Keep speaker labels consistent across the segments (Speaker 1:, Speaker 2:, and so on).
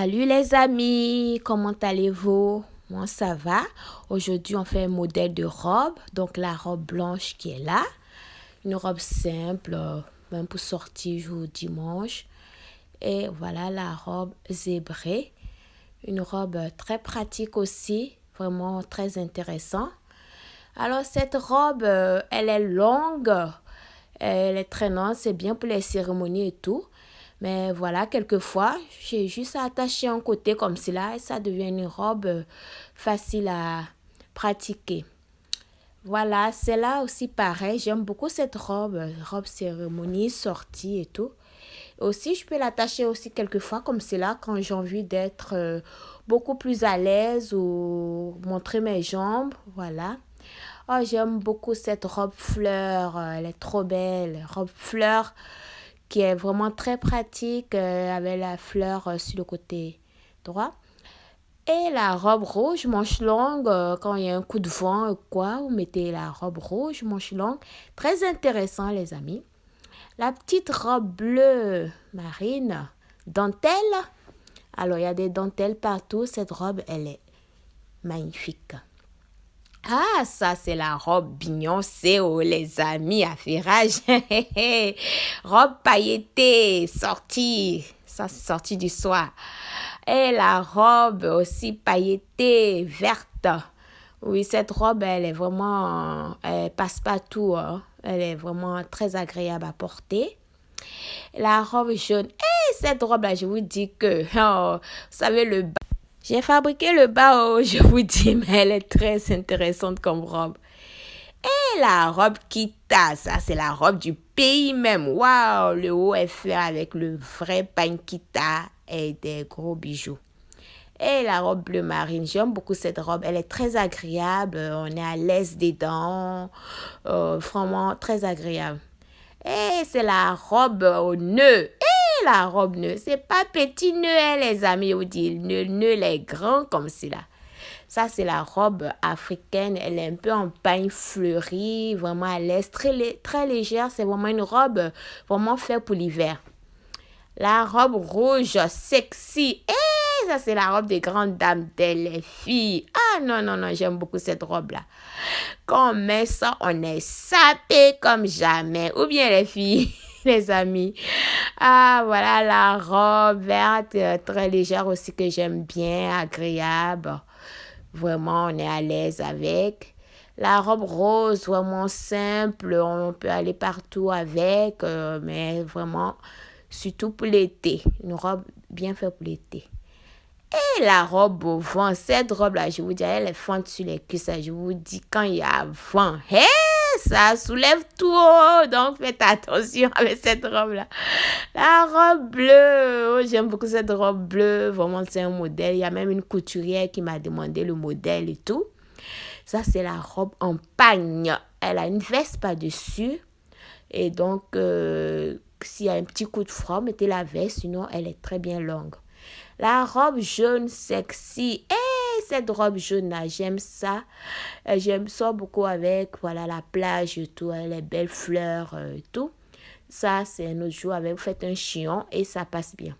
Speaker 1: Salut les amis, comment allez-vous? Moi ça va. Aujourd'hui on fait un modèle de robe. Donc la robe blanche qui est là. Une robe simple, même pour sortir jour dimanche. Et voilà la robe zébrée. Une robe très pratique aussi, vraiment très intéressant. Alors cette robe, elle est longue, elle est traînante, c'est bien pour les cérémonies et tout. Mais voilà, quelquefois, j'ai juste à attacher un côté comme cela et ça devient une robe facile à pratiquer. Voilà, c'est là aussi pareil, j'aime beaucoup cette robe cérémonie, sortie et tout. Aussi, je peux l'attacher aussi quelquefois comme cela quand j'ai envie d'être beaucoup plus à l'aise ou montrer mes jambes, voilà. Oh, j'aime beaucoup cette robe fleur, elle est trop belle, robe fleur qui est vraiment très pratique avec la fleur sur le côté droit. Et la robe rouge, manche longue, quand il y a un coup de vent ou quoi, vous mettez la robe rouge, manche longue. Très intéressant les amis. La petite robe bleue marine, dentelle. Alors il y a des dentelles partout, cette robe elle est magnifique. Ah, ça, c'est la robe Beyoncé, oh, les amis, affairage. Robe pailletée, sortie. Ça, c'est sorti du soir. Et la robe aussi pailletée, verte. Oui, cette robe, elle est vraiment, elle passe partout, hein. Elle est vraiment très agréable à porter. La robe jaune. Cette robe-là, je vous dis que, oh, vous savez, j'ai fabriqué le bas, oh, je vous dis, mais elle est très intéressante comme robe. Et la robe Kita, ça c'est la robe du pays même. Waouh, le haut est fait avec le vrai pain Kita et des gros bijoux. Et la robe bleu marine, j'aime beaucoup cette robe. Elle est très agréable, on est à l'aise dedans. Vraiment très agréable. Et c'est la robe au nœud. La robe nœud, c'est pas petit nœud, hein, les amis, vous dites, le nœud est grand comme cela. Ça, c'est la robe africaine, elle est un peu en pagne fleurie, vraiment à l'aise, très légère, c'est vraiment une robe vraiment faite pour l'hiver. La robe rouge, sexy, ça, c'est la robe des grandes dames, des filles. Ah non, non, non, j'aime beaucoup cette robe-là. Quand on met ça, on est sapé comme jamais. Ou bien les filles, les amis. Ah, voilà la robe verte, très légère aussi que j'aime bien, agréable. Vraiment, on est à l'aise avec. La robe rose, vraiment simple, on peut aller partout avec, mais vraiment, surtout pour l'été. Une robe bien faite pour l'été. Et la robe au vent, cette robe-là, je vous dis, elle est fente sur les cuisses. Je vous dis, quand il y a vent, ça soulève tout haut. Donc, faites attention avec cette robe-là. La robe bleue, oh, j'aime beaucoup cette robe bleue. Vraiment, c'est un modèle. Il y a même une couturière qui m'a demandé le modèle et tout. Ça, c'est la robe en pagne. Elle a une veste par-dessus. Et donc, s'il y a un petit coup de froid, mettez la veste. Sinon, elle est très bien longue. La robe jaune sexy. Cette robe jaune-là, j'aime ça. J'aime ça beaucoup avec, voilà, la plage et tout, les belles fleurs et tout. Ça, c'est un autre jour avec, vous faites un chignon et ça passe bien.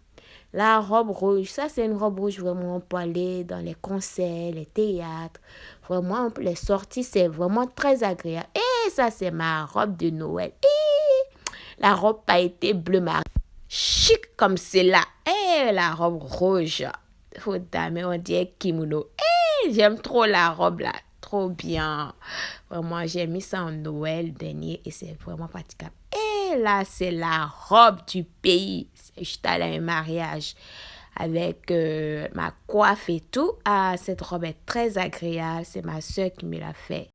Speaker 1: La robe rouge, ça, c'est une robe rouge vraiment pour aller dans les concerts, les théâtres. Vraiment, les sorties, c'est vraiment très agréable. Et ça, c'est ma robe de Noël. La robe pailletée bleu marine. Chic comme c'est là. La robe rouge. Oh, dame, on dirait kimono. J'aime trop la robe là. Trop bien. Vraiment, j'ai mis ça en Noël dernier et c'est vraiment praticable. Et là, c'est la robe du pays. J'étais allée à un mariage avec ma coiffe et tout. Ah, cette robe est très agréable. C'est ma soeur qui me l'a fait.